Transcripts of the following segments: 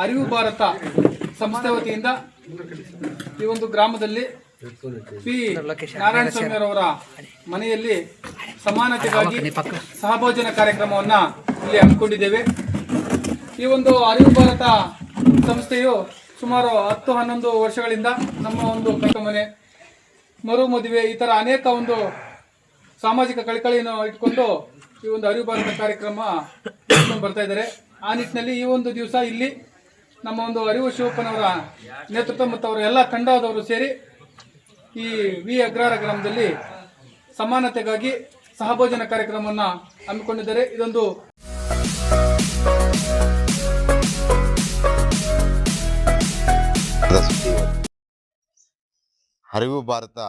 ಅರಿವು ಭಾರತ ಸಂಸ್ಥೆ ವತಿಯಿಂದ ಈ ಒಂದು ಗ್ರಾಮದಲ್ಲಿ ಪಿ ನಾರಾಯಣ ಸ್ವಾಮಿಯವರ ಮನೆಯಲ್ಲಿ ಸಮಾನತೆಗಾಗಿ ಸಹಭೋಜನ ಕಾರ್ಯಕ್ರಮವನ್ನು ಇಲ್ಲಿ ಹಮ್ಮಿಕೊಂಡಿದ್ದೇವೆ. ಈ ಒಂದು ಅರಿವು ಭಾರತ ಸಂಸ್ಥೆಯು ಸುಮಾರು 10-11 ವರ್ಷಗಳಿಂದ ನಮ್ಮ ಒಂದು ಕಟ್ಟಮನೆ, ಮರು ಮದುವೆ ಈ ಥರ ಅನೇಕ ಒಂದು ಸಾಮಾಜಿಕ ಕಳಕಳಿಯನ್ನು ಇಟ್ಕೊಂಡು ಈ ಒಂದು ಅರಿವು ಭಾರತ ಕಾರ್ಯಕ್ರಮ ಬರ್ತಾ ಇದ್ದಾರೆ. ಆ ನಿಟ್ಟಿನಲ್ಲಿ ಈ ಒಂದು ದಿವಸ ಇಲ್ಲಿ ನಮ್ಮ ಒಂದು ಅರಿವು ಶಿವಪ್ಪನವರ ನೇತೃತ್ವ ಮತ್ತು ಅವರ ಎಲ್ಲ ತಂಡದವರು ಸೇರಿ ಈ ವಿ ಅಗ್ರಹಾರ ಗ್ರಾಮದಲ್ಲಿ ಸಮಾನತೆಗಾಗಿ ಸಹಭೋಜನ ಕಾರ್ಯಕ್ರಮವನ್ನು ಹಮ್ಮಿಕೊಂಡಿದ್ದಾರೆ. ಇದೊಂದು ಅರಿವು ಭಾರತ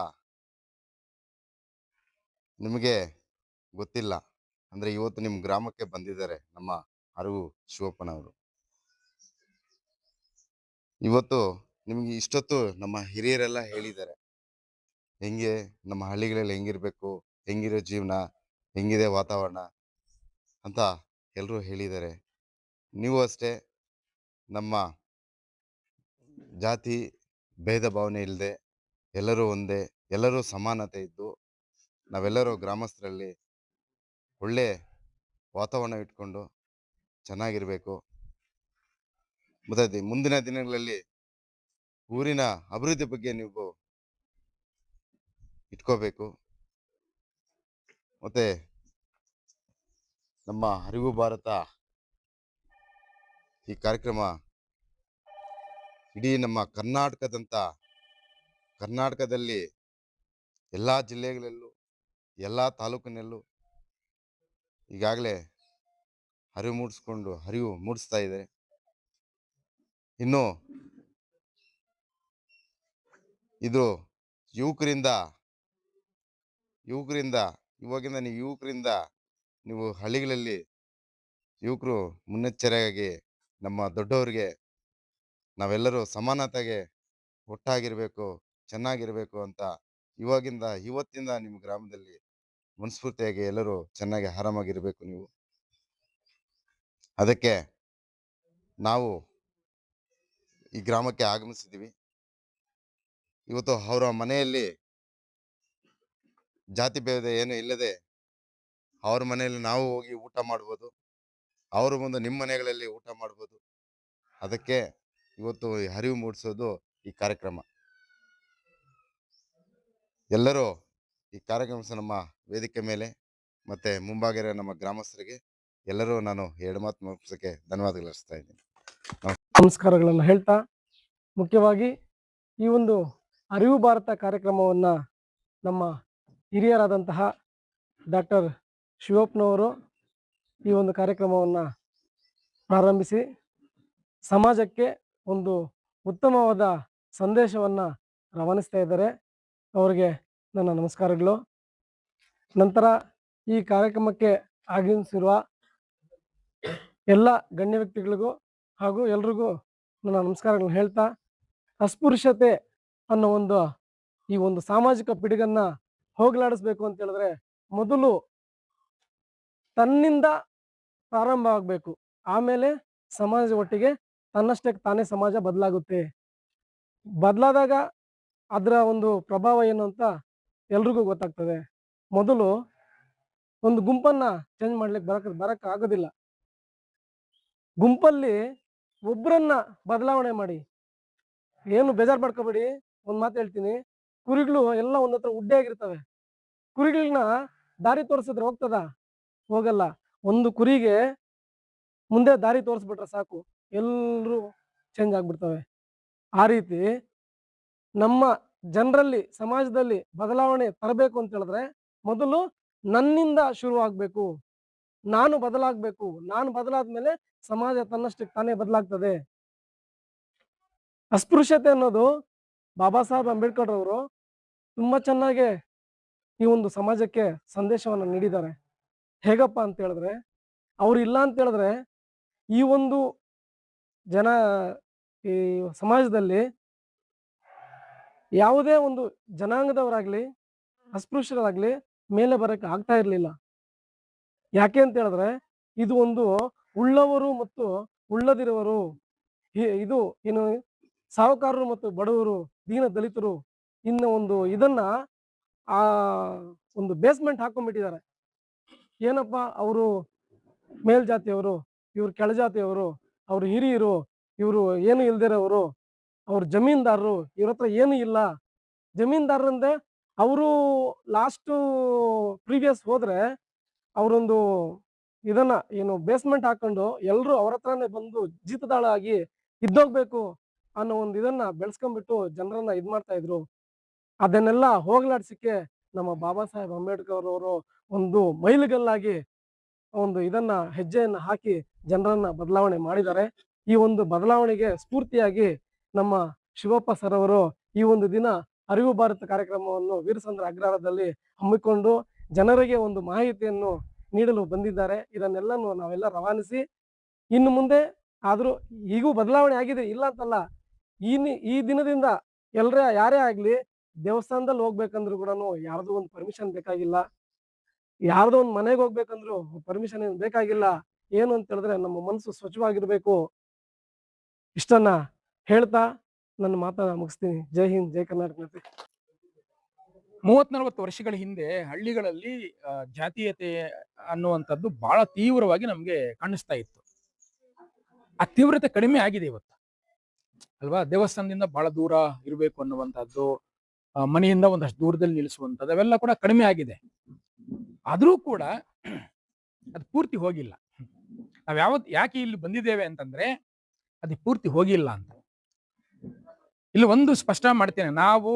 ನಿಮಗೆ ಗೊತ್ತಿಲ್ಲ ಅಂದ್ರೆ ಇವತ್ತು ನಿಮ್ಮ ಗ್ರಾಮಕ್ಕೆ ಬಂದಿದ್ದಾರೆ ನಮ್ಮ ಅರಿವು ಶಿವಪ್ಪನವರು. ಇವತ್ತು ನಿಮಗೆ ಇಷ್ಟೊತ್ತು ನಮ್ಮ ಹಿರಿಯರೆಲ್ಲ ಹೇಳಿದ್ದಾರೆ ಹೆಂಗೆ ನಮ್ಮ ಹಳ್ಳಿಗಳಲ್ಲಿ ಹೆಂಗಿರ್ಬೇಕು, ಹೆಂಗಿರೋ ಜೀವನ, ಹೆಂಗಿದೆ ವಾತಾವರಣ ಅಂತ ಎಲ್ಲರೂ ಹೇಳಿದ್ದಾರೆ. ನೀವು ಅಷ್ಟೇ ನಮ್ಮ ಜಾತಿ ಭೇದ ಭಾವನೆ ಇಲ್ಲದೆ ಎಲ್ಲರೂ ಒಂದೇ, ಎಲ್ಲರೂ ಸಮಾನತೆ ಇದ್ದು ನಾವೆಲ್ಲರೂ ಗ್ರಾಮಸ್ಥರಲ್ಲಿ ಒಳ್ಳೆ ವಾತಾವರಣ ಇಟ್ಕೊಂಡು ಚೆನ್ನಾಗಿರಬೇಕು. ಮತ್ತು ಮುಂದಿನ ದಿನಗಳಲ್ಲಿ ಊರಿನ ಅಭಿವೃದ್ಧಿ ಬಗ್ಗೆ ನೀವು ಇಟ್ಕೋಬೇಕು. ಮತ್ತೆ ನಮ್ಮ ಅರಿವು ಭಾರತ ಈ ಕಾರ್ಯಕ್ರಮ ಇಡೀ ನಮ್ಮ ಕರ್ನಾಟಕದಲ್ಲಿ ಎಲ್ಲ ಜಿಲ್ಲೆಗಳಲ್ಲೂ ಎಲ್ಲ ತಾಲೂಕಿನಲ್ಲೂ ಈಗಾಗಲೇ ಅರಿವು ಮೂಡಿಸ್ತಾ ಇದೆ. ಇನ್ನು ಇದು ಯುವಕರಿಂದ ಇವಾಗಿಂದ ನೀವು ಹಳ್ಳಿಗಳಲ್ಲಿ ಯುವಕರು ಮುನ್ನೆಚ್ಚರಿಕೆಯಾಗಿ ನಮ್ಮ ದೊಡ್ಡವರಿಗೆ ನಾವೆಲ್ಲರೂ ಸಮಾನತೆಗೆ ಒಟ್ಟಾಗಿರಬೇಕು, ಚೆನ್ನಾಗಿರಬೇಕು ಅಂತ ಇವತ್ತಿಂದ ನಿಮ್ಮ ಗ್ರಾಮದಲ್ಲಿ ಮನಸ್ಫೂರ್ತಿಯಾಗಿ ಎಲ್ಲರೂ ಚೆನ್ನಾಗಿ ಆರಾಮಾಗಿರ್ಬೇಕು. ನೀವು ಅದಕ್ಕೆ ನಾವು ಈ ಗ್ರಾಮಕ್ಕೆ ಆಗಮಿಸಿದ್ದೀವಿ. ಇವತ್ತು ಅವರ ಮನೆಯಲ್ಲಿ ಜಾತಿ ಭೇದ ಏನು ಇಲ್ಲದೆ ಅವ್ರ ಮನೆಯಲ್ಲಿ ನಾವು ಹೋಗಿ ಊಟ ಮಾಡ್ಬೋದು, ಅವ್ರ ಮುಂದೆ ನಿಮ್ಮ ಮನೆಗಳಲ್ಲಿ ಊಟ ಮಾಡ್ಬೋದು. ಅದಕ್ಕೆ ಇವತ್ತು ಅರಿವು ಮೂಡಿಸೋದು ಈ ಕಾರ್ಯಕ್ರಮ. ಎಲ್ಲರೂ ಈ ಕಾರ್ಯಕ್ರಮ ನಮ್ಮ ವೇದಿಕೆ ಮೇಲೆ ಮತ್ತೆ ಮುಂಭಾಗಿರೋ ನಮ್ಮ ಗ್ರಾಮಸ್ಥರಿಗೆ ಎಲ್ಲರೂ ನಾನು 2 ಮಾತು ಮುಗಿಸೋಕ್ಕೆ ಧನ್ಯವಾದಗಳು ಅರ್ಪಿಸ್ತಾ ಇದ್ದೀನಿ. ನಮಸ್ಕಾರಗಳನ್ನು ಹೇಳ್ತಾ, ಮುಖ್ಯವಾಗಿ ಈ ಒಂದು ಅರಿವು ಭಾರತ ಕಾರ್ಯಕ್ರಮವನ್ನು ನಮ್ಮ ಹಿರಿಯರಾದಂತಹ ಡಾಕ್ಟರ್ ಶಿವಪ್ಪನವರು ಈ ಒಂದು ಕಾರ್ಯಕ್ರಮವನ್ನು ಪ್ರಾರಂಭಿಸಿ ಸಮಾಜಕ್ಕೆ ಒಂದು ಉತ್ತಮವಾದ ಸಂದೇಶವನ್ನು ರವಾನಿಸ್ತಾ ಇದ್ದಾರೆ. ಅವರಿಗೆ ನನ್ನ ನಮಸ್ಕಾರಗಳು. ನಂತರ ಈ ಕಾರ್ಯಕ್ರಮಕ್ಕೆ ಆಗಮಿಸಿರುವ ಎಲ್ಲ ಗಣ್ಯ ವ್ಯಕ್ತಿಗಳಿಗೂ ಹಾಗೂ ಎಲ್ರಿಗೂ ನನ್ನ ನಮಸ್ಕಾರಗಳನ್ನು ಹೇಳ್ತಾ, ಅಸ್ಪೃಶ್ಯತೆ ಅನ್ನೋ ಈ ಒಂದು ಸಾಮಾಜಿಕ ಪಿಡುಗನ್ನು ಹೋಗಲಾಡಿಸ್ಬೇಕು ಅಂತ ಹೇಳಿದ್ರೆ ಮೊದಲು ತನ್ನಿಂದ ಪ್ರಾರಂಭ ಆಗಬೇಕು. ಆಮೇಲೆ ಸಮಾಜ ಒಟ್ಟಿಗೆ ತನ್ನಷ್ಟಕ್ಕೆ ತಾನೇ ಸಮಾಜ ಬದಲಾಗುತ್ತೆ. ಬದಲಾದಾಗ ಅದರ ಒಂದು ಪ್ರಭಾವ ಏನು ಅಂತ ಎಲ್ರಿಗೂ ಗೊತ್ತಾಗ್ತದೆ. ಮೊದಲು ಒಂದು ಗುಂಪನ್ನು ಚೇಂಜ್ ಮಾಡ್ಲಿಕ್ಕೆ ಬರಕ್ಕೆ ಆಗೋದಿಲ್ಲ. ಗುಂಪಲ್ಲಿ ಒಬ್ಬರನ್ನ ಬದಲಾವಣೆ ಮಾಡಿ, ಏನು ಬೇಜಾರು ಮಾಡ್ಕೋಬೇಡಿ. ಒಂದು ಮಾತು ಹೇಳ್ತೀನಿ, ಕುರಿಗಳು ಎಲ್ಲ ಒಂದ್ ಹತ್ರ ಉಡ್ಡೆ ಆಗಿರ್ತವೆ. ಕುರಿಗಳನ್ನ ದಾರಿ ತೋರಿಸಿದ್ರೆ ಹೋಗಲ್ಲ. ಒಂದು ಕುರಿಗೆ ಮುಂದೆ ದಾರಿ ತೋರಿಸ್ಬಿಟ್ರೆ ಸಾಕು, ಎಲ್ಲರೂ ಚೇಂಜ್ ಆಗ್ಬಿಡ್ತವೆ. ಆ ರೀತಿ ನಮ್ಮ ಜನರಲ್ಲಿ, ಸಮಾಜದಲ್ಲಿ ಬದಲಾವಣೆ ತರಬೇಕು ಅಂತ ಹೇಳಿದ್ರೆ ಮೊದಲು ನನ್ನಿಂದ ಶುರು ಆಗ್ಬೇಕು. ನಾನು ಬದಲಾಗಬೇಕು. ನಾನು ಬದಲಾದ್ಮೇಲೆ ಸಮಾಜ ತನ್ನಷ್ಟಕ್ಕೆ ತಾನೇ ಬದಲಾಗ್ತದೆ. ಅಸ್ಪೃಶ್ಯತೆ ಅನ್ನೋದು ಬಾಬಾ ಸಾಹೇಬ್ ಅಂಬೇಡ್ಕರ್ ಅವರು ತುಂಬಾ ಚೆನ್ನಾಗಿ ಈ ಒಂದು ಸಮಾಜಕ್ಕೆ ಸಂದೇಶವನ್ನು ನೀಡಿದ್ದಾರೆ. ಹೇಗಪ್ಪ ಅಂತ ಹೇಳಿದ್ರೆ, ಅವ್ರು ಇಲ್ಲ ಅಂತ ಹೇಳಿದ್ರೆ ಈ ಒಂದು ಈ ಸಮಾಜದಲ್ಲಿ ಯಾವುದೇ ಒಂದು ಜನಾಂಗದವರಾಗ್ಲಿ ಅಸ್ಪೃಶ್ಯರಾಗ್ಲಿ ಮೇಲೆ ಬರಕ್ಕೆ ಆಗ್ತಾ ಇರಲಿಲ್ಲ. ಯಾಕೆ ಅಂತ ಹೇಳಿದ್ರೆ ಇದು ಒಂದು ಉಳ್ಳವರು ಮತ್ತು ಉಳ್ಳದಿರುವರು, ಇದು ಏನು ಸಾಹುಕಾರರು ಮತ್ತು ಬಡವರು, ದೀನ ದಲಿತರು ಇನ್ನು ಒಂದು ಇದನ್ನ ಆ ಒಂದು ಬೇಸ್ಮೆಂಟ್ ಹಾಕೊಂಡ್ಬಿಟ್ಟಿದ್ದಾರೆ. ಏನಪ್ಪ ಅವರು ಮೇಲ್ಜಾತಿಯವರು, ಇವ್ರು ಕೆಳಜಾತಿಯವರು, ಅವ್ರು ಹಿರಿಯರು, ಇವರು ಏನು ಇಲ್ದಿರೋರು, ಅವ್ರು ಜಮೀನ್ದಾರರು, ಇವ್ರ ಹತ್ರ ಏನು ಇಲ್ಲ. ಜಮೀನ್ದಾರರಂದ್ರೆ ಅವರು ಲಾಸ್ಟು ಪ್ರೀವಿಯಸ್ ಹೋದ್ರೆ ಅವರೊಂದು ಇದನ್ನ ಏನು ಬೇಸ್ಮೆಂಟ್ ಹಾಕೊಂಡು ಎಲ್ರು ಅವ್ರ ಹತ್ರನೇ ಬಂದು ಜೀತದಾಳ ಆಗಿ ಇದ್ದೋಗ್ಬೇಕು ಅನ್ನೋ ಒಂದು ಇದನ್ನ ಬೆಳೆಸ್ಕೊಂಡ್ಬಿಟ್ಟು ಜನರನ್ನ ಇದ್ ಮಾಡ್ತಾ ಇದ್ರು. ಅದನ್ನೆಲ್ಲ ಹೋಗ್ಲಾಡ್ಸಿಕ್ಕೆ ನಮ್ಮ ಬಾಬಾ ಸಾಹೇಬ್ ಅಂಬೇಡ್ಕರ್ ಅವರು ಒಂದು ಮೈಲಿಗಲ್ಲಾಗಿ ಒಂದು ಇದನ್ನ ಹೆಜ್ಜೆಯನ್ನ ಹಾಕಿ ಜನರನ್ನ ಬದಲಾವಣೆ ಮಾಡಿದ್ದಾರೆ. ಈ ಒಂದು ಬದಲಾವಣೆಗೆ ಸ್ಫೂರ್ತಿಯಾಗಿ ನಮ್ಮ ಶಿವಪ್ಪ ಸರ್ ಅವರು ಈ ಒಂದು ದಿನ ಅರಿವು ಭಾರತ ಕಾರ್ಯಕ್ರಮವನ್ನು ವೀರಸಂದ್ರ ಅಗ್ರಹಾರದಲ್ಲಿ ಹಮ್ಮಿಕೊಂಡು ಜನರಿಗೆ ಒಂದು ಮಾಹಿತಿಯನ್ನು ನೀಡಲು ಬಂದಿದ್ದಾರೆ. ಇದನ್ನೆಲ್ಲನೂ ನಾವೆಲ್ಲ ರವಾನಿಸಿ ಇನ್ನು ಮುಂದೆ ಆದರೂ ಈಗೂ ಬದಲಾವಣೆ ಆಗಿದೆ, ಇಲ್ಲ ಅಂತಲ್ಲ. ಈ ದಿನದಿಂದ ಯಾರೇ ಆಗ್ಲಿ ದೇವಸ್ಥಾನದಲ್ಲಿ ಹೋಗ್ಬೇಕಂದ್ರು ಕೂಡ ಯಾರ್ದೋ ಒಂದು ಪರ್ಮಿಷನ್ ಬೇಕಾಗಿಲ್ಲ, ಯಾರ್ದೋ ಒಂದು ಮನೆಗೆ ಹೋಗ್ಬೇಕಂದ್ರು ಪರ್ಮಿಷನ್ ಏನು ಬೇಕಾಗಿಲ್ಲ. ಏನು ಅಂತ ಹೇಳಿದ್ರೆ ನಮ್ಮ ಮನಸ್ಸು ಸ್ವಚ್ಛವಾಗಿರ್ಬೇಕು. ಇಷ್ಟನ್ನ ಹೇಳ್ತಾ ನನ್ನ ಮಾತನ್ನ ಮುಗಿಸ್ತೀನಿ. ಜೈ ಹಿಂದ್, ಜೈ ಕರ್ನಾಟಕ. 30-40 ವರ್ಷಗಳ ಹಿಂದೆ ಹಳ್ಳಿಗಳಲ್ಲಿ ಜಾತೀಯತೆ ಅನ್ನುವಂಥದ್ದು ಬಹಳ ತೀವ್ರವಾಗಿ ನಮ್ಗೆ ಕಾಣಿಸ್ತಾ ಇತ್ತು. ಆ ತೀವ್ರತೆ ಕಡಿಮೆ ಆಗಿದೆ ಇವತ್ತು ಅಲ್ವಾ. ದೇವಸ್ಥಾನದಿಂದ ಬಹಳ ದೂರ ಇರಬೇಕು ಅನ್ನುವಂಥದ್ದು, ಮನೆಯಿಂದ ಒಂದಷ್ಟು ದೂರದಲ್ಲಿ ನಿಲ್ಲಿಸುವಂಥದ್ದು ಅವೆಲ್ಲ ಕೂಡ ಕಡಿಮೆ ಆಗಿದೆ. ಆದ್ರೂ ಕೂಡ ಅದು ಪೂರ್ತಿ ಹೋಗಿಲ್ಲ. ನಾವ್ ಯಾಕೆ ಇಲ್ಲಿ ಬಂದಿದ್ದೇವೆ ಅಂತಂದ್ರೆ ಅದು ಪೂರ್ತಿ ಹೋಗಿಲ್ಲ ಅಂತ. ಇಲ್ಲಿ ಒಂದು ಸ್ಪಷ್ಟ ಮಾಡ್ತೇನೆ, ನಾವು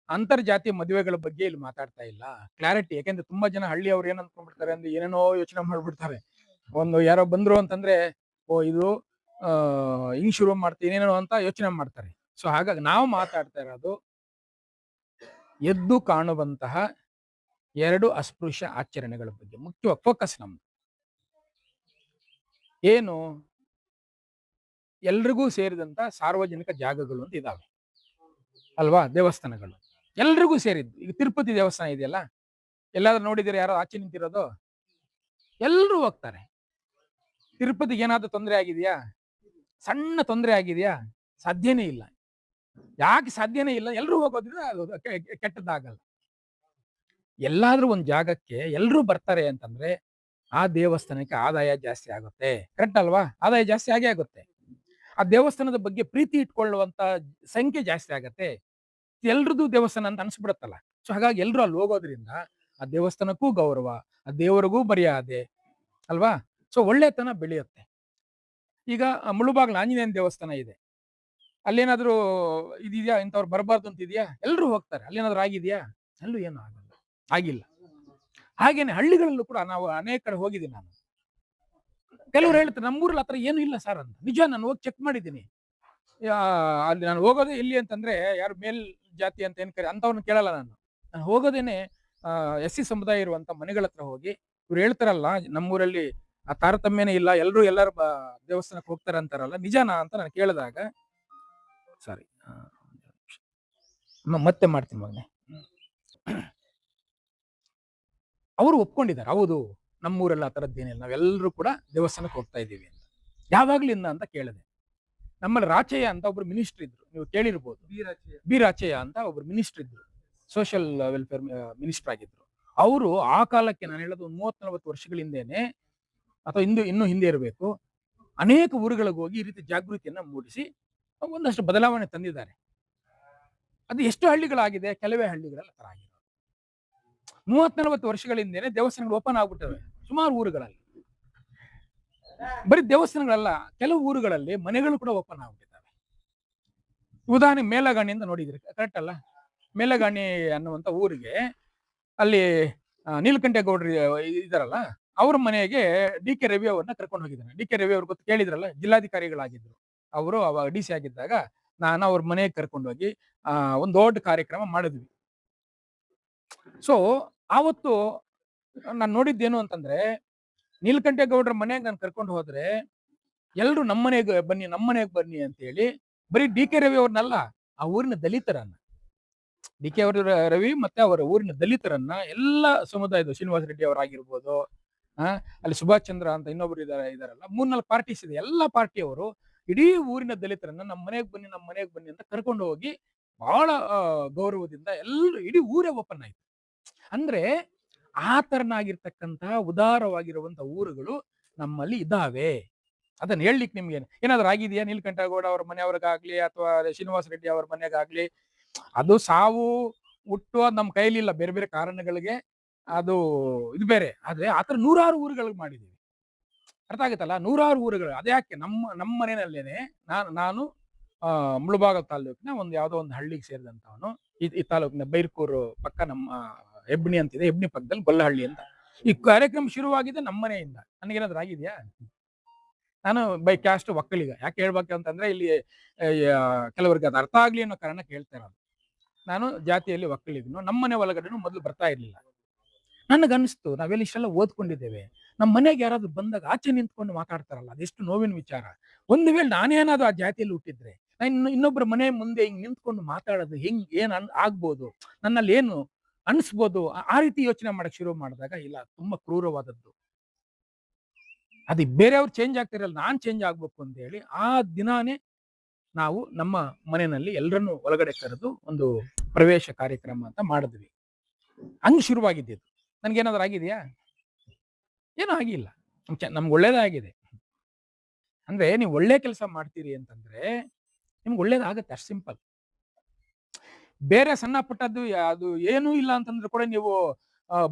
ಅಂತರ್ಜಾತೀಯ ಮದುವೆಗಳ ಬಗ್ಗೆ ಇಲ್ಲಿ ಮಾತಾಡ್ತಾ ಇಲ್ಲ. ಕ್ಲಾರಿಟಿ, ಯಾಕೆಂದ್ರೆ ತುಂಬಾ ಜನ ಹಳ್ಳಿಯವ್ರು ಏನ್ ಅನ್ಕೊಂಡ್ಬಿಡ್ತಾರೆ ಅಂದ್ರೆ ಏನೇನೋ ಯೋಚನೆ ಮಾಡ್ಬಿಡ್ತಾರೆ. ಒಂದು ಯಾರೋ ಬಂದ್ರು ಅಂತಂದ್ರೆ ಇದು ಹಿಂಗ್ ಶುರು ಮಾಡ್ತೀನಿ ಏನೇನೋ ಅಂತ ಯೋಚನೆ ಮಾಡ್ತಾರೆ. ಸೊ ಹಾಗಾಗಿ ನಾವು ಮಾತಾಡ್ತಾ ಇರೋದು ಎದ್ದು ಕಾಣುವಂತಹ 2 ಅಸ್ಪೃಶ್ಯ ಆಚರಣೆಗಳ ಬಗ್ಗೆ ಮುಖ್ಯವಾಗಿ ಫೋಕಸ್ ನಮ್ದು. ಏನು, ಎಲ್ರಿಗೂ ಸೇರಿದಂತ ಸಾರ್ವಜನಿಕ ಜಾಗಗಳು ಅಂತ ಇದಾವೆ ಅಲ್ವಾ, ದೇವಸ್ಥಾನಗಳು ಎಲ್ರಿಗೂ ಸೇರಿದ್ದು. ಈಗ ತಿರುಪತಿ ದೇವಸ್ಥಾನ ಇದೆಯಲ್ಲ, ಎಲ್ಲಾದ್ರೂ ನೋಡಿದ್ರೆ ಯಾರೋ ಆಚೆ ನಿಂತಿರೋದು? ಎಲ್ರು ಹೋಗ್ತಾರೆ. ತಿರುಪತಿಗೆ ಏನಾದ್ರೂ ತೊಂದರೆ ಆಗಿದೆಯಾ? ಸಣ್ಣ ತೊಂದರೆ ಆಗಿದೆಯಾ? ಸಾಧ್ಯನೇ ಇಲ್ಲ. ಯಾಕೆ ಸಾಧ್ಯನೇ ಇಲ್ಲ? ಎಲ್ರು ಹೋಗೋದ್ರಿಂದ ಅದು ಕೆಟ್ಟದ್ದಾಗಲ್ಲ. ಎಲ್ಲಾದ್ರೂ ಒಂದ್ ಜಾಗಕ್ಕೆ ಎಲ್ರು ಬರ್ತಾರೆ ಅಂತಂದ್ರೆ ಆ ದೇವಸ್ಥಾನಕ್ಕೆ ಆದಾಯ ಜಾಸ್ತಿ ಆಗುತ್ತೆ. ಕರೆಕ್ಟ್ ಅಲ್ವಾ? ಆದಾಯ ಜಾಸ್ತಿ ಆಗೇ ಆಗುತ್ತೆ. ಆ ದೇವಸ್ಥಾನದ ಬಗ್ಗೆ ಪ್ರೀತಿ ಇಟ್ಕೊಳ್ಳುವಂತ ಸಂಖ್ಯೆ ಜಾಸ್ತಿ ಆಗತ್ತೆ. ಎಲ್ರದ್ದು ದೇವಸ್ಥಾನ ಅಂತ ಅನ್ಸ್ಬಿಡತ್ತಲ್ಲ. ಸೊ ಹಾಗಾಗಿ ಎಲ್ರು ಅಲ್ಲಿ ಹೋಗೋದ್ರಿಂದ ಆ ದೇವಸ್ಥಾನಕ್ಕೂ ಗೌರವ, ಆ ದೇವರಿಗೂ ಮರ್ಯಾದೆ ಅಲ್ವಾ. ಸೊ ಒಳ್ಳೆತನ ಬೆಳೆಯುತ್ತೆ. ಈಗ ಮುಳುಬಾಗ್ಲ ಆಂಜನೇಯನ ದೇವಸ್ಥಾನ ಇದೆ, ಅಲ್ಲೇನಾದ್ರೂ ಇದೆಯಾ ಇಂಥವ್ರು ಬರಬಾರ್ದು ಅಂತ ಇದೆಯಾ? ಎಲ್ರು ಹೋಗ್ತಾರೆ. ಅಲ್ಲೇನಾದ್ರೂ ಆಗಿದೆಯಾ? ಅಲ್ಲೂ ಏನು ಆಗಲ್ಲ, ಆಗಿಲ್ಲ. ಹಾಗೇನೆ ಹಳ್ಳಿಗಳಲ್ಲೂ ಕೂಡ ನಾವು ಅನೇಕ ಕಡೆ ಹೋಗಿದ್ದೀನಿ ನಾನು. ಕೆಲವ್ರು ಹೇಳ್ತಾರೆ ನಮ್ಮೂರಲ್ಲಿ ಹತ್ರ ಏನು ಇಲ್ಲ ಸರ್ ಅಂತ. ನಿಜ, ನಾನು ಹೋಗಿ ಚೆಕ್ ಮಾಡಿದ್ದೀನಿ. ಅಲ್ಲಿ ನಾನು ಹೋಗೋದೇ ಎಲ್ಲಿ ಅಂತಂದ್ರೆ ಯಾರು ಮೇಲ್ ಜಾತಿ ಅಂತ ಏನ್ ಅಂತವ್ರನ್ನ ಕೇಳಲ್ಲ ನಾನು ಹೋಗೋದೇನೆ SC ಸಮುದಾಯ ಇರುವಂತ ಮನೆಗಳ ಹತ್ರ ಹೋಗಿ ಇವ್ರು ಹೇಳ್ತಾರಲ್ಲ ನಮ್ಮೂರಲ್ಲಿ ಆ ತಾರತಮ್ಯನೇ ಇಲ್ಲ, ಎಲ್ಲರೂ ದೇವಸ್ಥಾನಕ್ಕೆ ಹೋಗ್ತಾರೆ ಅಂತಾರಲ್ಲ, ನಿಜನಾ ಅಂತ ನಾನು ಕೇಳಿದಾಗ, ಸಾರಿ ಮತ್ತೆ ಮಾಡ್ತೀನಿ ಮಗನೆ, ಅವರು ಒಪ್ಕೊಂಡಿದ್ದಾರೆ. ಹೌದು, ನಮ್ಮೂರೆಲ್ಲ ಆ ಥರದ್ದೇನಿಲ್ಲ, ನಾವೆಲ್ಲರೂ ಕೂಡ ದೇವಸ್ಥಾನಕ್ಕೆ ಹೋಗ್ತಾ ಇದ್ದೀವಿ ಅಂತ. ಯಾವಾಗ್ಲಿಂದ ಅಂತ ಕೇಳಿದೆ. ನಮ್ಮಲ್ಲಿ ರಾಚಯ್ಯ ಅಂತ ಒಬ್ರು ಮಿನಿಸ್ಟರ್ ಇದ್ರು, ನೀವು ಕೇಳಿರ್ಬೋದು. ಬಿ ರಾಚಯ್ಯ ಅಂತ ಒಬ್ರು ಮಿನಿಸ್ಟರ್ ಇದ್ರು, ಸೋಷಿಯಲ್ ವೆಲ್ಫೇರ್ ಮಿನಿಸ್ಟರ್ ಆಗಿದ್ರು. ಅವರು ಆ ಕಾಲಕ್ಕೆ, ನಾನು ಹೇಳೋದು 30-40 ವರ್ಷಗಳ ಹಿಂದೆನೆ ಅಥವಾ ಇನ್ನೂ ಹಿಂದೆ ಇರಬೇಕು, ಅನೇಕ ಊರುಗಳಿಗೆ ಹೋಗಿ ಈ ರೀತಿ ಜಾಗೃತಿಯನ್ನ ಮೂಡಿಸಿ ಒಂದಷ್ಟು ಬದಲಾವಣೆ ತಂದಿದ್ದಾರೆ. ಅದು ಎಷ್ಟು ಹಳ್ಳಿಗಳಾಗಿದೆ? ಕೆಲವೇ ಹಳ್ಳಿಗಳಲ್ಲಿ ತರ ಆಗಿದೆ. 30-40 ವರ್ಷಗಳ ಹಿಂದೆನೆ ದೇವಸ್ಥಾನಗಳು ಓಪನ್ ಆಗ್ಬಿಟ್ಟವೆ ಸುಮಾರು ಊರುಗಳಲ್ಲಿ. ಬರೀ ದೇವಸ್ಥಾನಗಳಲ್ಲ, ಕೆಲವು ಊರುಗಳಲ್ಲಿ ಮನೆಗಳು ಕೂಡ ಓಪನ್ ಆಗ್ಬಿಟ್ಟಿದ್ದಾವೆ. ಉದಾಹರಣೆ ಮೇಲಗಾಣಿ ಅಂತ ನೋಡಿದ್ರಿ, ಕರೆಕ್ಟ್ ಅಲ್ಲ? ಮೇಲಗಾಣಿ ಅನ್ನುವಂತ ಊರಿಗೆ ಅಲ್ಲಿ ನೀಲಕಂಠೇಗೌಡರು ಇದಾರಲ್ಲ, ಅವ್ರ ಮನೆಗೆ DK ರವಿ ಅವ್ರನ್ನ ಕರ್ಕೊಂಡು ಹೋಗಿದ್ದಾನೆ. DK ರವಿ ಅವ್ರ ಗೊತ್ತು, ಕೇಳಿದ್ರಲ್ಲ, ಜಿಲ್ಲಾಧಿಕಾರಿಗಳಾಗಿದ್ರು ಅವರು. ಅವಾಗ DC ಆಗಿದ್ದಾಗ ನಾನು ಅವ್ರ ಮನೆಗೆ ಕರ್ಕೊಂಡು ಹೋಗಿ ಒಂದು ದೊಡ್ಡ ಕಾರ್ಯಕ್ರಮ ಮಾಡಿದ್ವಿ. ಸೊ ಆವತ್ತು ನಾನು ನೋಡಿದ್ದೇನು ಅಂತಂದ್ರೆ, ನೀಲಕಂಠೇಗೌಡರ ಮನೆಗೆ ನಾನು ಕರ್ಕೊಂಡು ಹೋದ್ರೆ ಎಲ್ರು ನಮ್ಮನೆಗೆ ಬನ್ನಿ ಅಂತ ಹೇಳಿ ಬರೀ DK ರವಿ ಅವ್ರನ್ನಲ್ಲ, ಆ ಊರಿನ ದಲಿತರನ್ನ, DK ರವಿ ಮತ್ತೆ ಅವರ ಊರಿನ ದಲಿತರನ್ನ, ಎಲ್ಲ ಸಮುದಾಯದ, ಶ್ರೀನಿವಾಸ ರೆಡ್ಡಿ ಅವರಾಗಿರ್ಬೋದು, ಅಲ್ಲಿ ಸುಭಾಷ್ ಚಂದ್ರ ಅಂತ ಇನ್ನೊಬ್ರು ಇದಾರಲ್ಲ, 3-4 ಪಾರ್ಟೀಸ್ ಇದೆ, ಎಲ್ಲ ಪಾರ್ಟಿಯವರು ಇಡೀ ಊರಿನ ದಲಿತರನ್ನ ನಮ್ಮ ಮನೆಗೆ ಬನ್ನಿ ನಮ್ಮ ಮನೆಗೆ ಬನ್ನಿ ಅಂತ ಕರ್ಕೊಂಡು ಹೋಗಿ ಬಹಳ ಗೌರವದಿಂದ ಎಲ್ಲರೂ ಇಡೀ ಊರೇ ಓಪನ್ ಆಯ್ತು. ಅಂದ್ರೆ ಆ ತರನಾಗಿರ್ತಕ್ಕಂಥ ಉದಾರವಾಗಿರುವಂತ ಊರುಗಳು ನಮ್ಮಲ್ಲಿ ಇದಾವೆ. ಅದನ್ನ ಹೇಳಲಿಕ್ಕೆ ನಿಮ್ಗೆ ಏನಾದ್ರು ಆಗಿದೆಯಾ? ನೀಲಕಂಠಗೌಡ ಅವ್ರ ಮನೆಯವ್ರಿಗಾಗ್ಲಿ ಅಥವಾ ಶ್ರೀನಿವಾಸ ರೆಡ್ಡಿ ಅವ್ರ ಮನೆಗಾಗ್ಲಿ ಅದು ಸಾವು ಹುಟ್ಟು ಅದು ನಮ್ಮ ಕೈಲಿಲ್ಲ, ಬೇರೆ ಬೇರೆ ಕಾರಣಗಳಿಗೆ ಅದು ಇದು ಬೇರೆ. ಆದ್ರೆ ಆತರ ನೂರಾರು ಊರುಗಳಿಗೆ ಮಾಡಿದೀವಿ. ಅರ್ಥ ಆಗುತ್ತಲ್ಲ? ನೂರಾರು ಊರುಗಳು. ಅದ್ಯಾಕೆ ನಮ್ಮ ಮನೆಯಲ್ಲೇನೆ ನಾನು ಮುಳಬಾಗಲ್ ತಾಲೂಕಿನ ಯಾವ್ದೋ ಒಂದು ಹಳ್ಳಿಗೆ ಸೇರಿದಂತವನು. ಈ ತಾಲೂಕಿನ ಬೈರ್ಕೂರು ಪಕ್ಕ ನಮ್ಮ ಹೆಬ್ಣಿ ಅಂತಿದೆ, ಹೆಬ್ಣಿ ಪಕ್ಕದಲ್ಲಿ ಗೊಲ್ಲಹಳ್ಳಿ ಅಂತ. ಈ ಕಾರ್ಯಕ್ರಮ ಶುರುವಾಗಿದೆ ನಮ್ಮ ಮನೆಯಿಂದ. ನನಗೇನಾದ್ರು ಆಗಿದೆಯಾ? ನಾನು ಬೈ ಕ್ಯಾಸ್ಟ್ ಒಕ್ಕಲಿಗ. ಯಾಕೆ ಹೇಳ್ಬೇಕು ಅಂತಂದ್ರೆ ಇಲ್ಲಿ ಕೆಲವರಿಗೆ ಅದು ಅರ್ಥ ಆಗ್ಲಿ ಅನ್ನೋ ಕಾರಣಕ್ಕೆ ಹೇಳ್ತಾ ಇರೋದು. ನಾನು ಜಾತಿಯಲ್ಲಿ ಒಕ್ಕಲಿಗನು. ನಮ್ಮನೆ ಒಳಗಡೆನು ಮೊದಲು ಬರ್ತಾ ಇರ್ಲಿಲ್ಲ. ನನಗನ್ನಿಸ್ತು, ನಾವೆಲ್ಲ ಇಷ್ಟೆಲ್ಲ ಓದ್ಕೊಂಡಿದ್ದೇವೆ, ನಮ್ಮ ಮನೆಗೆ ಯಾರಾದ್ರೂ ಬಂದಾಗ ಆಚೆ ನಿಂತ್ಕೊಂಡು ಮಾತಾಡ್ತಾರಲ್ಲ, ಅದೆಷ್ಟು ನೋವಿನ ವಿಚಾರ. ಒಂದು ವೇಳೆ ನಾನೇನಾದ್ರು ಆ ಜಾತಿಯಲ್ಲಿ ಹುಟ್ಟಿದ್ರೆ ಇನ್ನೊಬ್ಬರ ಮನೆ ಮುಂದೆ ಹಿಂಗ್ ನಿಂತ್ಕೊಂಡು ಮಾತಾಡೋದು ಏನ್ ಆಗ್ಬೋದು, ನನ್ನಲ್ಲಿ ಏನು ಅನ್ಸ್ಬೋದು, ಆ ರೀತಿ ಯೋಚನೆ ಮಾಡಕ್ ಶುರು ಮಾಡಿದಾಗ ಇಲ್ಲ, ತುಂಬಾ ಕ್ರೂರವಾದದ್ದು. ಅದು ಬೇರೆಯವ್ರು ಚೇಂಜ್ ಆಗ್ತಿರಲ್ಲ, ನಾನ್ ಚೇಂಜ್ ಆಗ್ಬೇಕು ಅಂತ ಹೇಳಿ ಆ ದಿನಾನೇ ನಾವು ನಮ್ಮ ಮನೆಯಲ್ಲಿ ಎಲ್ಲರನ್ನು ಒಳಗಡೆ ಕರೆದು ಒಂದು ಪ್ರವೇಶ ಕಾರ್ಯಕ್ರಮ ಅಂತ ಮಾಡಿದ್ವಿ. ಹಂಗ್ ಶುರುವಾಗಿದ್ದು. ನನ್ಗೇನಾದ್ರು ಆಗಿದೆಯಾ? ಏನೂ ಆಗಿಲ್ಲ. ನಮ್ಗೆ ಒಳ್ಳೇದಾಗಿದೆ. ಅಂದ್ರೆ ನೀವು ಒಳ್ಳೆ ಕೆಲಸ ಮಾಡ್ತೀರಿ ಅಂತಂದ್ರೆ ನಿಮ್ಗೆ ಒಳ್ಳೇದಾಗತ್ತೆ, ಅಷ್ಟು ಸಿಂಪಲ್. ಬೇರೆ ಸಣ್ಣ ಪುಟ್ಟದ್ದು ಅದು ಏನೂ ಇಲ್ಲ ಅಂತಂದ್ರೆ ಕೂಡ ನೀವು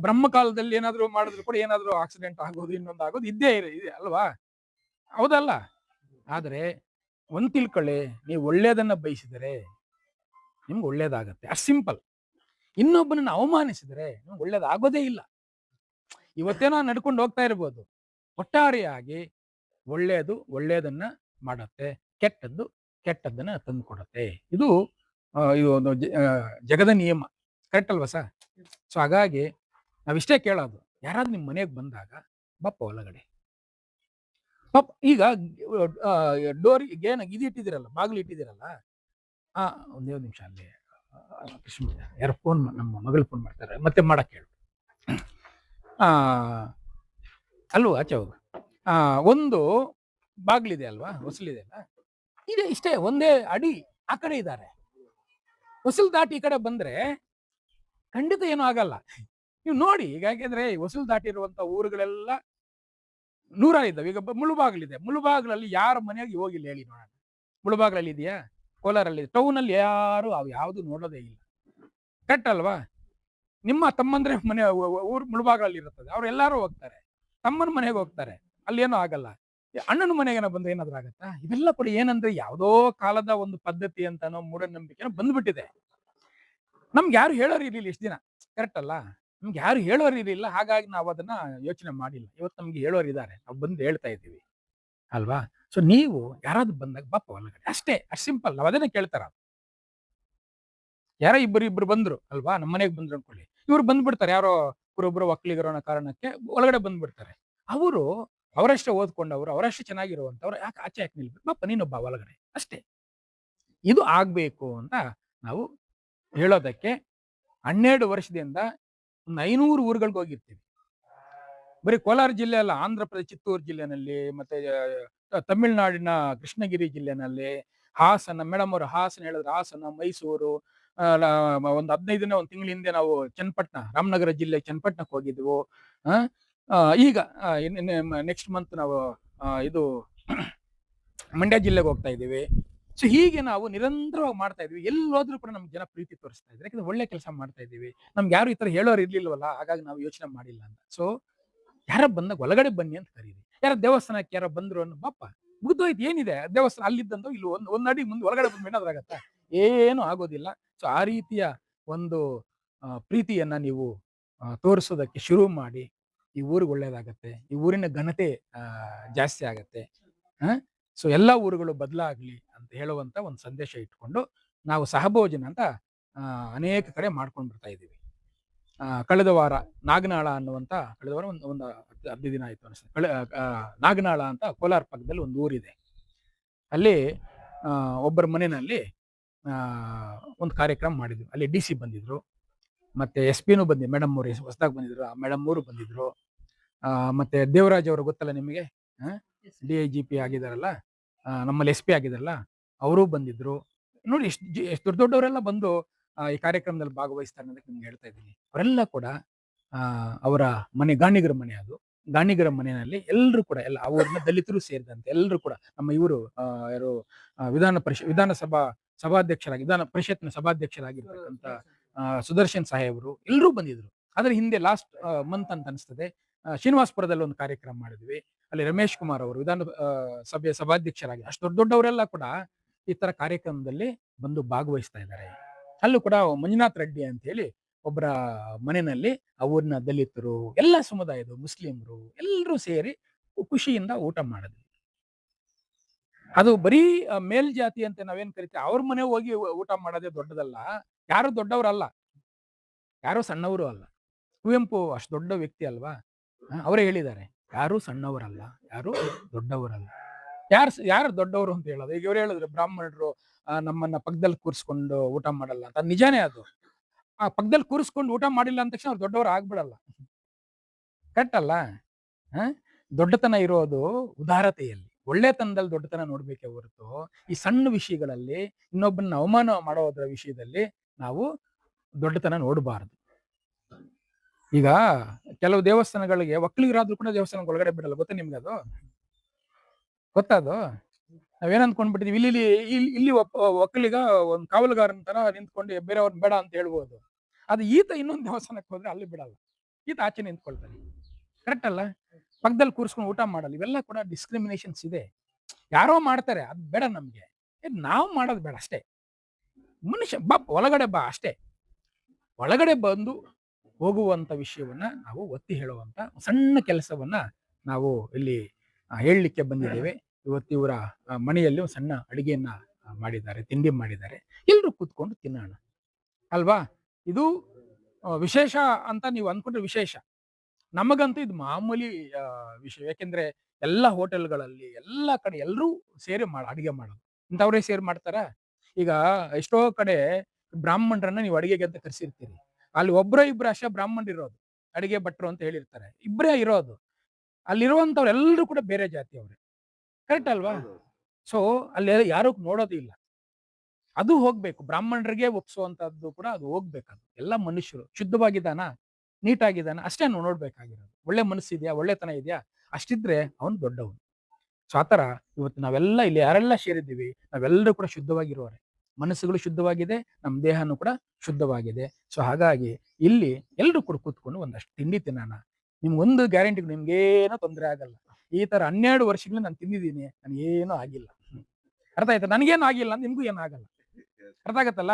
ಬ್ರಹ್ಮಕಾಲದಲ್ಲಿ ಏನಾದ್ರು ಮಾಡಿದ್ರು ಕೂಡ ಏನಾದ್ರು ಆಕ್ಸಿಡೆಂಟ್ ಆಗೋದು, ಇನ್ನೊಂದು ಆಗೋದು ಇದ್ದೇ ಇದೆ ಅಲ್ವಾ? ಹೌದಲ್ಲ? ಆದ್ರೆ ಒಂದ್ ತಿಳ್ಕೊಳ್ಳಿ, ನೀವು ಒಳ್ಳೇದನ್ನ ಬಯಸಿದರೆ ನಿಮ್ಗೆ ಒಳ್ಳೇದಾಗತ್ತೆ, ಅಷ್ಟು ಸಿಂಪಲ್. ಇನ್ನೊಬ್ಬನನ್ನ ಅವಮಾನಿಸಿದ್ರೆ ನಿಮ್ಗೆ ಒಳ್ಳೇದಾಗೋದೇ ಇಲ್ಲ. ಇವತ್ತೇನೋ ನಡ್ಕೊಂಡು ಹೋಗ್ತಾ ಇರ್ಬೋದು, ಒಟ್ಟಾರೆಯಾಗಿ ಒಳ್ಳೇದನ್ನ ಮಾಡತ್ತೆ, ಕೆಟ್ಟದ್ದನ್ನ ತಂದುಕೊಡತ್ತೆ. ಇದು ಒಂದು ಜಗದ ನಿಯಮ. ಕರೆಕ್ಟ್ ಅಲ್ವಾ ಸರ್? ಸೊ ಹಾಗಾಗಿ ನಾವಿಷ್ಟೇ ಕೇಳೋದು, ಯಾರಾದ್ರೂ ನಿಮ್ ಮನೆಗೆ ಬಂದಾಗ ಬಪ್ಪ ಒಳಗಡೆ ಈಗ ಡೋರ್ ಏನು ಇದು ಇಟ್ಟಿದ್ದೀರಲ್ಲ, ಬಾಗಿಲು ಇಟ್ಟಿದ್ದೀರಲ್ಲ, ಒಂದೇ ಒಂದು ನಿಮಿಷ ಅಲ್ಲಿ ಕೃಷ್ಣ ಯಾರೋ ಫೋನ್, ನಮ್ಮ ಮಗಳು ಫೋನ್ ಮಾಡ್ತಾರೆ, ಮತ್ತೆ ಮಾಡಕ್ ಹೇಳು. ಅಲ್ವಾ ಆಚೆ ಹೋಗು. ಒಂದು ಬಾಗ್ಲಿದೆ ಅಲ್ವಾ, ಹೊಸಲಿದೆ ಅಲ್ಲ, ಇದೆ ಇಷ್ಟೇ, ಒಂದೇ ಅಡಿ ಆ ಕಡೆ ಇದ್ದಾರೆ. ಹೊಸಲು ದಾಟಿ ಈ ಕಡೆ ಬಂದ್ರೆ ಖಂಡಿತ ಏನೂ ಆಗಲ್ಲ. ನೀವು ನೋಡಿ ಈಗ, ಯಾಕೆಂದ್ರೆ ಹೊಸಲು ದಾಟಿರುವಂತ ಊರುಗಳೆಲ್ಲ ನೂರಾರು ಇದ್ದಾವೆ. ಈಗ ಮುಳುಬಾಗಿಲಿದೆ, ಮುಳುಬಾಗಿಲಲ್ಲಿ ಯಾರ ಮನೆಯಾಗಿ ಹೋಗಿಲ್ಲ ಹೇಳಿ ನೋಡೋಣ? ಮುಳುಬಾಗಿಲಲ್ಲಿ ಇದೆಯಾ? ಕೋಲಾರಲ್ಲಿ ಟೌನ್ ಅಲ್ಲಿ ಯಾರು ಯಾವ್ದು ನೋಡೋದೇ ಇಲ್ಲ. ಕರೆಕ್ಟ್ ಅಲ್ವಾ? ನಿಮ್ಮ ತಮ್ಮಂದ್ರೆ ಮನೆ ಊರು ಮುಳುಬಾಗಿಲಲ್ಲಿ ಇರುತ್ತದೆ, ಅವ್ರು ಎಲ್ಲಾರು ಹೋಗ್ತಾರೆ, ತಮ್ಮನ ಮನೆಗೆ ಹೋಗ್ತಾರೆ, ಅಲ್ಲಿ ಏನೂ ಆಗಲ್ಲ. ಅಣ್ಣನ ಮನೆಗೇನ ಬಂದ್ರೆ ಏನಾದ್ರೂ ಆಗತ್ತಾ? ಇವೆಲ್ಲ ಕೂಡ ಏನಂದ್ರೆ ಯಾವ್ದೋ ಕಾಲದ ಒಂದು ಪದ್ಧತಿ ಅಂತಾನೋ ಮೂಢನಂಬಿಕೆನೋ ಬಂದ್ಬಿಟ್ಟಿದೆ. ನಮ್ಗೆ ಯಾರು ಹೇಳೋರು ಇರ್ಲಿಲ್ಲ ಇಷ್ಟು ದಿನ. ಕರೆಕ್ಟ್ ಅಲ್ಲ? ನಮ್ಗೆ ಯಾರು ಹೇಳೋರು ಇರಲಿಲ್ಲ, ಹಾಗಾಗಿ ನಾವು ಅದನ್ನ ಯೋಚನೆ ಮಾಡಿಲ್ಲ. ಇವತ್ತು ನಮ್ಗೆ ಹೇಳೋರು ಇದ್ದಾರೆ, ನಾವು ಬಂದು ಹೇಳ್ತಾ ಇದ್ದೀವಿ ಅಲ್ವಾ? ಸೊ ನೀವು ಯಾರಾದ್ರೂ ಬಂದಾಗ ಬಪ್ಪ ಒಳಗಡೆ, ಅಷ್ಟೇ, ಅಷ್ಟು ಸಿಂಪಲ್. ನಾವು ಅದನ್ನೇ ಕೇಳ್ತಾರ. ಯಾರೋ ಇಬ್ರು ಬಂದ್ರು ಅಲ್ವಾ, ನಮ್ಮ ಮನೆಗೆ ಬಂದ್ರು ಅನ್ಕೊಳ್ಳಿ, ಇವ್ರು ಬಂದ್ಬಿಡ್ತಾರೆ, ಯಾರೋ ಕುರುಬ್ರು ಒಕ್ಕಲಿಗರೋ ಅನ್ನೋ ಕಾರಣಕ್ಕೆ ಒಳಗಡೆ ಬಂದ್ಬಿಡ್ತಾರೆ. ಅವರು ಅವರಷ್ಟೇ ಓದ್ಕೊಂಡವ್ರು, ಅವರಷ್ಟೇ ಚೆನ್ನಾಗಿರುವಂತವ್ರು, ಯಾಕೆ ನಿಲ್ಬೇಕು? ಬಪ್ಪ ನೀನೊಬ್ಬ ಒಳಗಡೆ, ಅಷ್ಟೇ. ಇದು ಆಗ್ಬೇಕು ಅಂತ ನಾವು ಹೇಳೋದಕ್ಕೆ 12 ವರ್ಷದಿಂದ ಒಂದು 500 ಊರುಗಳಿಗೆ ಹೋಗಿರ್ತೀವಿ. ಬರೀ ಕೋಲಾರ ಜಿಲ್ಲೆ ಅಲ್ಲ, ಆಂಧ್ರ ಪ್ರದೇಶ ಚಿತ್ತೂರು ಜಿಲ್ಲೆನಲ್ಲಿ, ಮತ್ತೆ ತಮಿಳುನಾಡಿನ ಕೃಷ್ಣಗಿರಿ ಜಿಲ್ಲೆನಲ್ಲಿ, ಹಾಸನ, ಮೇಡಮ್ ಅವರು ಹಾಸನ ಹೇಳಿದ್ರೆ ಹಾಸನ, ಮೈಸೂರು, ಒಂದು 15 ದಿನ, ಒಂದು ತಿಂಗಳ ಹಿಂದೆ ನಾವು ಚನ್ನಪಟ್ಟಣ, ರಾಮನಗರ ಜಿಲ್ಲೆ ಚನ್ನಪಟ್ಟಣಕ್ಕೆ ಹೋಗಿದ್ವು. ಈಗ ನೆಕ್ಸ್ಟ್ ಮಂತ್ ನಾವು ಇದು ಮಂಡ್ಯ ಜಿಲ್ಲೆಗೆ ಹೋಗ್ತಾ ಇದ್ದೀವಿ. ಸೊ ಹೀಗೆ ನಾವು ನಿರಂತರವಾಗಿ ಮಾಡ್ತಾ ಇದ್ವಿ. ಎಲ್ಲೋದ್ರೂ ಕೂಡ ನಮ್ಗೆ ಜನ ಪ್ರೀತಿ ತೋರಿಸ್ತಾ ಇದ್ದಾರೆ, ಯಾಕಂದ್ರೆ ಒಳ್ಳೆ ಕೆಲಸ ಮಾಡ್ತಾ ಇದ್ದೀವಿ. ನಮ್ಗೆ ಯಾರು ಈ ತರ ಹೇಳೋರು ಇರ್ಲಿಲ್ವಲ್ಲ, ಹಾಗಾಗಿ ನಾವು ಯೋಚನೆ ಮಾಡಿಲ್ಲ ಅಂತ. ಸೊ ಯಾರ ಬಂದಾಗ ಒಳಗಡೆ ಬನ್ನಿ ಅಂತ ಕರೀರಿ. ಯಾರ ದೇವಸ್ಥಾನಕ್ಕೆ ಯಾರೋ ಬಂದ್ರು ಅನ್ನೋ ಬಪ್ಪ ಮುಗ್ದೋಯ್ತು, ಏನಿದೆ ದೇವಸ್ಥಾನ ಅಲ್ಲಿದ್ದಂತ ಇಲ್ಲಿ ಒಂದ್ ಅಡಿ ಮುಂದೆ ಒಳಗಡೆ ಬಂದು ಏನಾದ್ರಾಗತ್ತ? ಏನು ಆಗೋದಿಲ್ಲ. ಸೊ ಆ ರೀತಿಯ ಒಂದು ಪ್ರೀತಿಯನ್ನ ನೀವು ತೋರಿಸೋದಕ್ಕೆ ಶುರು ಮಾಡಿ, ಈ ಊರಿಗೆ ಒಳ್ಳೇದಾಗತ್ತೆ, ಈ ಊರಿನ ಘನತೆ ಜಾಸ್ತಿ ಆಗತ್ತೆ. ಸೊ ಎಲ್ಲಾ ಊರುಗಳು ಬದಲಾಗ್ಲಿ ಅಂತ ಹೇಳುವಂತ ಒಂದು ಸಂದೇಶ ಇಟ್ಕೊಂಡು ನಾವು ಸಹಭೋಜನ ಅಂತ ಅನೇಕ ಕಡೆ ಮಾಡ್ಕೊಂಡು ಬರ್ತಾ ಇದ್ದೀವಿ. ಕಳೆದ ವಾರ ನಾಗನಾಳ ಅನ್ನುವಂತ, ಕಳೆದ ವಾರ ಒಂದು 15 ದಿನ ಆಯ್ತು ಅನಿಸ್ತದೆ, ನಾಗನಾಳ ಅಂತ ಕೋಲಾರ ಪಕ್ಕದಲ್ಲಿ ಒಂದು ಊರಿದೆ. ಅಲ್ಲಿ ಒಬ್ಬರ ಮನೆಯಲ್ಲಿ ಒಂದು ಕಾರ್ಯಕ್ರಮ ಮಾಡಿದ್ವಿ. ಅಲ್ಲಿ DC ಬಂದಿದ್ರು, ಮತ್ತೆ SP ಬಂದಿದ್ರು, ಮೇಡಮ್ ಅವರು ಹೊಸದಾಗಿ ಬಂದಿದ್ರು, ಮೇಡಮ್ ಅವರು ಬಂದಿದ್ರು. ಮತ್ತೆ ದೇವರಾಜ್ ಅವರು ಗೊತ್ತಲ್ಲ ನಿಮಗೆ, DIGP ಆಗಿದಾರಲ್ಲ, ನಮ್ಮಲ್ಲಿ SP ಆಗಿದ್ರಲ್ಲ ಅವರೂ ಬಂದಿದ್ರು. ನೋಡಿ ಎಷ್ಟು ದೊಡ್ಡ ದೊಡ್ಡವರೆಲ್ಲ ಬಂದು ಈ ಕಾರ್ಯಕ್ರಮದಲ್ಲಿ ಭಾಗವಹಿಸ್ತಾರೆ ಅಂತ ನಿಮ್ಗೆ ಹೇಳ್ತಾ ಇದ್ದೀನಿ. ಅವರೆಲ್ಲ ಕೂಡ ಅವರ ಮನೆ ಗಾಣಿಗರ ಮನೆ, ಅದು ಗಾಣಿಗರ ಮನೆಯಲ್ಲಿ ಎಲ್ಲರೂ ಕೂಡ ಎಲ್ಲ ಅವ್ರನ್ನ ದಲಿತರು ಸೇರಿದಂತೆ ಎಲ್ಲರೂ ಕೂಡ ನಮ್ಮ ಇವರು ಯಾರು ವಿಧಾನಸಭಾ ವಿಧಾನ ಪರಿಷತ್ನ ಸಭಾಧ್ಯಕ್ಷರಾಗಿರ್ತಕ್ಕಂಥ ಸುದರ್ಶನ್ ಸಾಹೇಬರು ಎಲ್ಲರೂ ಬಂದಿದ್ರು. ಆದ್ರೆ ಹಿಂದೆ ಲಾಸ್ಟ್ ಮಂತ್ ಅಂತ ಅನಿಸ್ತದೆ ಶ್ರೀನಿವಾಸಪುರದಲ್ಲಿ ಒಂದು ಕಾರ್ಯಕ್ರಮ ಮಾಡಿದ್ವಿ. ಅಲ್ಲಿ ರಮೇಶ್ ಕುಮಾರ್ ಅವರು ಸಭೆಯ ಸಭಾಧ್ಯಕ್ಷರಾಗಿ ಅಷ್ಟು ದೊಡ್ಡವರೆಲ್ಲ ಕೂಡ ಈ ತರ ಕಾರ್ಯಕ್ರಮದಲ್ಲಿ ಬಂದು ಭಾಗವಹಿಸ್ತಾ ಇದ್ದಾರೆ. ಅಲ್ಲೂ ಕೂಡ ಮಂಜುನಾಥ್ ರೆಡ್ಡಿ ಅಂತ ಹೇಳಿ ಒಬ್ಬರ ಮನೆಯಲ್ಲಿ ಅವ್ರನ್ನ ದಲಿತರು ಎಲ್ಲ ಸಮುದಾಯದ ಮುಸ್ಲಿಮರು ಎಲ್ಲರೂ ಸೇರಿ ಖುಷಿಯಿಂದ ಊಟ ಮಾಡಿದ್ವಿ. ಅದು ಬರೀ ಮೇಲ್ಜಾತಿ ಅಂತ ನಾವೇನ್ ಕರಿತೀವಿ ಅವ್ರ ಮನೆ ಹೋಗಿ ಊಟ ಮಾಡೋದೇ ದೊಡ್ಡದಲ್ಲ. ಯಾರು ದೊಡ್ಡವರಲ್ಲ, ಯಾರು ಸಣ್ಣವರು ಅಲ್ಲ. ಕುವೆಂಪು ಅಷ್ಟು ದೊಡ್ಡ ವ್ಯಕ್ತಿ ಅಲ್ವಾ, ಅವರೇ ಹೇಳಿದ್ದಾರೆ ಯಾರು ಸಣ್ಣವರಲ್ಲ, ಯಾರು ದೊಡ್ಡವರಲ್ಲ. ಯಾರು ದೊಡ್ಡವರು ಅಂತ ಹೇಳೋದು? ಈಗ ಇವ್ರು ಹೇಳಿದ್ರು ಬ್ರಾಹ್ಮಣರು ನಮ್ಮನ್ನ ಪಕ್ಕದಲ್ಲಿ ಕೂರಿಸ್ಕೊಂಡು ಊಟ ಮಾಡಲ್ಲ ಅಂತ. ನಿಜಾನೇ ಅದು. ಆ ಪಕ್ಕದಲ್ಲಿ ಕೂರಿಸ್ಕೊಂಡು ಊಟ ಮಾಡಿಲ್ಲ ಅಂದ ತಕ್ಷಣ ಅವ್ರು ದೊಡ್ಡವರು ಆಗ್ಬಿಡಲ್ಲ. ಕರೆಕ್ಟ್ ಅಲ್ಲ? ದೊಡ್ಡತನ ಇರೋದು ಉದಾರತೆಯಲ್ಲಿ, ಒಳ್ಳೆತನದಲ್ಲಿ ದೊಡ್ಡತನ ನೋಡ್ಬೇಕೆ ಹೊರತು ಈ ಸಣ್ಣ ವಿಷಯಗಳಲ್ಲಿ ಇನ್ನೊಬ್ಬನ ಅವಮಾನ ಮಾಡೋದ್ರ ವಿಷಯದಲ್ಲಿ ನಾವು ದೊಡ್ಡತನ ನೋಡಬಾರದು. ಈಗ ಕೆಲವು ದೇವಸ್ಥಾನಗಳಿಗೆ ಒಕ್ಕಲಿಗರಾದ್ರೂ ಕೂಡ ದೇವಸ್ಥಾನಕ್ಕೆ ಒಳಗಡೆ ಬಿಡಲ್ಲ, ಗೊತ್ತಾ ನಿಮ್ಗೆ? ಅದು ಗೊತ್ತದು? ನಾವೇನ್ ಅಂದ್ಕೊಂಡ್ಬಿಟ್ಟಿದೀವಿ, ಇಲ್ಲಿ ಒಕ್ಕಲಿಗ ಒಂದ್ ಕಾವಲುಗಾರನ ತರ ನಿಂತ್ಕೊಂಡು ಬೇರೆಯವ್ರನ್ನ ಬೇಡ ಅಂತ ಹೇಳ್ಬೋದು. ಅದು ಈತ ಇನ್ನೊಂದು ದೇವಸ್ಥಾನಕ್ಕೆ ಹೋದ್ರೆ ಅಲ್ಲಿ ಬಿಡಲ್ಲ, ಈತ ಆಚೆ ನಿಂತ್ಕೊಳ್ತಾನೆ. ಕರೆಕ್ಟ್ ಅಲ್ಲ? ಪಕ್ಕದಲ್ಲಿ ಕೂರಿಸ್ಕೊಂಡು ಊಟ ಮಾಡಲ್ಲ. ಇವೆಲ್ಲ ಕೂಡ ಡಿಸ್ಕ್ರಿಮಿನೇಷನ್ಸ್ ಇದೆ. ಯಾರೋ ಮಾಡ್ತಾರೆ, ಅದು ಬೇಡ ನಮ್ಗೆ. ನಾವು ಮಾಡೋದು ಬೇಡ ಅಷ್ಟೇ. ಮನುಷ್ಯ ಬಾ ಒಳಗಡೆ ಬಾ ಅಷ್ಟೇ. ಒಳಗಡೆ ಬಂದು ಹೋಗುವಂತ ವಿಷಯವನ್ನ ನಾವು ಒತ್ತಿ ಹೇಳುವಂತ ಸಣ್ಣ ಕೆಲಸವನ್ನ ನಾವು ಇಲ್ಲಿ ಹೇಳಲಿಕ್ಕೆ ಬಂದಿದ್ದೇವೆ. ಇವತ್ತು ಇವರ ಮನೆಯಲ್ಲಿ ಒಂದು ಸಣ್ಣ ಅಡಿಗೆಯನ್ನ ಮಾಡಿದ್ದಾರೆ, ತಿಂಡಿ ಮಾಡಿದ್ದಾರೆ. ಎಲ್ಲರೂ ಕೂತ್ಕೊಂಡು ತಿನ್ನೋಣ ಅಲ್ವಾ? ಇದು ವಿಶೇಷ ಅಂತ ನೀವು ಅಂದ್ಕೊಂಡ್ರೆ ವಿಶೇಷ. ನಮಗಂತೂ ಇದು ಮಾಮೂಲಿ ವಿಷಯ. ಯಾಕೆಂದ್ರೆ ಎಲ್ಲ ಹೋಟೆಲ್ಗಳಲ್ಲಿ ಎಲ್ಲ ಕಡೆ ಎಲ್ಲರೂ ಸೇರಿ ಅಡಿಗೆ ಮಾಡೋದು. ಇಂಥವ್ರೇ ಸೇರಿ ಮಾಡ್ತಾರ? ಈಗ ಎಷ್ಟೋ ಕಡೆ ಬ್ರಾಹ್ಮಣರನ್ನ ನೀವು ಅಡಿಗೆಗೆ ಅಂತ ಕರೆಸಿರ್ತೀರಿ, ಅಲ್ಲಿ ಒಬ್ಬರ ಇಬ್ಬರು ಅಷ್ಟೇ ಬ್ರಾಹ್ಮಣರು ಇರೋದು, ಅಡಿಗೆ ಭಟ್ರು ಅಂತ ಹೇಳಿರ್ತಾರೆ, ಇಬ್ಬರೇ ಇರೋದು. ಅಲ್ಲಿರುವಂತವ್ರು ಎಲ್ಲರೂ ಕೂಡ ಬೇರೆ ಜಾತಿಯವ್ರೆ. ಕರೆಕ್ಟ್ ಅಲ್ವಾ? ಸೊ ಅಲ್ಲಿ ಯಾರು ನೋಡೋದು ಇಲ್ಲ. ಅದು ಹೋಗ್ಬೇಕು. ಬ್ರಾಹ್ಮಣರಿಗೆ ಒಪ್ಸುವಂತದ್ದು ಕೂಡ ಅದು ಹೋಗ್ಬೇಕು. ಅದು ಎಲ್ಲ ಮನುಷ್ಯರು ಶುದ್ಧವಾಗಿದ್ದಾನ, ನೀಟಾಗಿದ್ದಾನ ಅಷ್ಟೇ ನಾವು ನೋಡ್ಬೇಕಾಗಿರೋದು. ಒಳ್ಳೆ ಮನಸ್ಸಿದ್ಯಾ, ಒಳ್ಳೆತನ ಇದೆಯಾ, ಅಷ್ಟಿದ್ರೆ ಅವನು ದೊಡ್ಡವನು. ಸೊ ಆತರ ಇವತ್ತು ನಾವೆಲ್ಲ ಇಲ್ಲಿ ಯಾರೆಲ್ಲ ಸೇರಿದ್ದೀವಿ ನಾವೆಲ್ಲರೂ ಕೂಡ ಶುದ್ಧವಾಗಿರೋರೆ. ಮನಸ್ಸುಗಳು ಶುದ್ಧವಾಗಿದೆ, ನಮ್ಮ ದೇಹನೂ ಕೂಡ ಶುದ್ಧವಾಗಿದೆ. ಸೊ ಹಾಗಾಗಿ ಇಲ್ಲಿ ಎಲ್ಲರೂ ಕೂಡ ಕೂತ್ಕೊಂಡು ಒಂದಷ್ಟು ತಿಂಡಿ ತಿನ್ನೋಣ. ನಿಮ್ಗೊಂದು ಗ್ಯಾರಂಟಿ, ನಿಮ್ಗೇನೋ ತೊಂದರೆ ಆಗಲ್ಲ. ಈ ತರ 12 ವರ್ಷಗಳು ನಾನು ತಿಂದಿದ್ದೀನಿ, ನನಗೇನೂ ಆಗಿಲ್ಲ. ಅರ್ಥ ಆಯ್ತಾ? ನನಗೇನು ಆಗಿಲ್ಲ, ನಿಮ್ಗೂ ಏನೂ ಆಗಲ್ಲ. ಅರ್ಥ ಆಗತ್ತಲ್ಲ?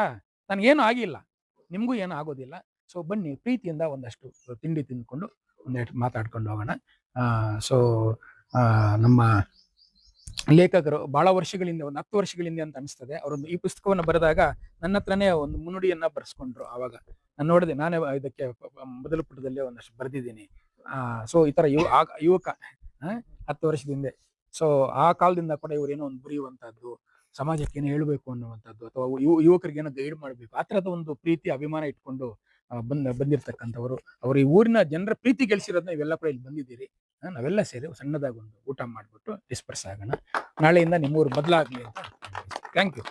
ನನಗೇನು ಆಗಿಲ್ಲ, ನಿಮ್ಗೂ ಏನೂ ಆಗೋದಿಲ್ಲ. ಸೊ ಬನ್ನಿ ಪ್ರೀತಿಯಿಂದ ಒಂದಷ್ಟು ತಿಂಡಿ ತಿಂದ್ಕೊಂಡು ಒಂದೆರಡು ಮಾತಾಡ್ಕೊಂಡು ಹೋಗೋಣ. ಸೊ ನಮ್ಮ ಲೇಖಕರು ಬಹಳ ವರ್ಷಗಳಿಂದ, ಒಂದು 10 ವರ್ಷಗಳಿಂದ ಅಂತ ಅನಿಸ್ತದೆ, ಅವರೊಂದು ಈ ಪುಸ್ತಕವನ್ನು ಬರೆದಾಗ ನನ್ನ ಹತ್ರನೇ ಒಂದು ಮುನ್ನುಡಿಯನ್ನ ಬರೆಸ್ಕೊಂಡ್ರು. ಆವಾಗ ನಾನು ನೋಡಿದೆ, ನಾನೇ ಇದಕ್ಕೆ ಮೊದಲ ಪುಟದಲ್ಲೇ ಒಂದಷ್ಟು ಬರೆದಿದ್ದೀನಿ. ಸೊ ಈ ತರ ಯುವಕ 10 ವರ್ಷದಿಂದ, ಸೊ ಆ ಕಾಲದಿಂದ ಕೂಡ ಇವರೇನೋ ಒಂದು ಬರೆಯುವಂತಹದ್ದು, ಸಮಾಜಕ್ಕೆ ಏನೋ ಹೇಳ್ಬೇಕು ಅನ್ನುವಂಥದ್ದು, ಅಥವಾ ಯುವಕರಿಗೆ ಏನೋ ಗೈಡ್ ಮಾಡ್ಬೇಕು, ಆ ತರದ ಒಂದು ಪ್ರೀತಿ ಅಭಿಮಾನ ಇಟ್ಕೊಂಡು ಬಂದಿರ್ತಕ್ಕಂಥವ್ರು. ಅವರು ಈ ಊರಿನ ಜನರ ಪ್ರೀತಿ ಗೆಲ್ಸಿರೋದನ್ನ ಇವೆಲ್ಲ ಕೂಡ ಇಲ್ಲಿ ಬಂದಿದ್ದೀರಿ. ನಾವೆಲ್ಲ ಸೇರಿ ಸಣ್ಣದಾಗಿ ಒಂದು ಊಟ ಮಾಡ್ಬಿಟ್ಟು ಡಿಸ್ಪರ್ಸ್ ಆಗೋಣ. ನಾಳೆಯಿಂದ ನಿಮ್ಮೂರು ಬದಲಾಗ್ಲಿ ಅಂತ. Thank you.